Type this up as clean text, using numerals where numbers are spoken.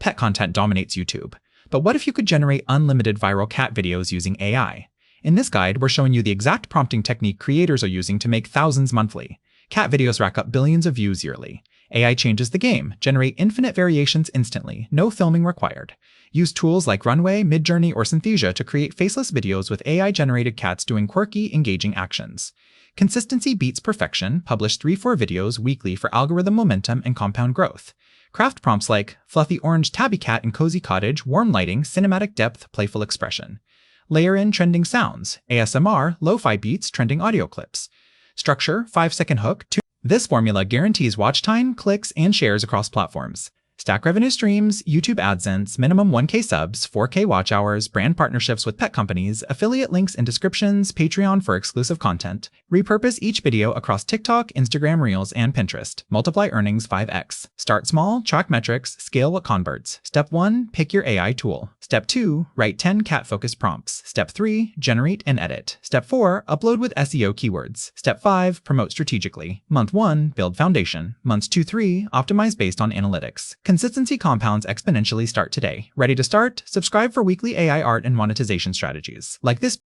Pet content dominates YouTube. But what if you could generate unlimited viral cat videos using AI? In this guide, we're showing you the exact prompting technique creators are using to make thousands monthly. Cat videos rack up billions of views yearly. AI changes the game. Generate infinite variations instantly, no filming required. Use tools like Runway, Midjourney, or Synthesia to create faceless videos with AI-generated cats doing quirky, engaging actions. Consistency beats perfection. Publish 3-4 videos weekly for algorithm momentum and compound growth. Craft prompts like fluffy orange tabby cat in cozy cottage, warm lighting, cinematic depth, playful expression. Layer in trending sounds, ASMR, lo-fi beats, trending audio clips. Structure, 5-second hook. This formula guarantees watch time, clicks, and shares across platforms. Stack revenue streams, YouTube AdSense, minimum 1K subs, 4K watch hours, brand partnerships with pet companies, affiliate links and descriptions, Patreon for exclusive content. Repurpose each video across TikTok, Instagram Reels, and Pinterest. Multiply earnings 5x. Start small, track metrics, scale what converts. Step 1, pick your AI tool. Step 2, write 10 cat-focused prompts. Step 3, generate and edit. Step 4, upload with SEO keywords. Step 5, promote strategically. Month 1, build foundation. Months 2-3, optimize based on analytics. Consistency compounds exponentially. Start today. Ready to start? Subscribe for weekly AI art and monetization strategies. Like this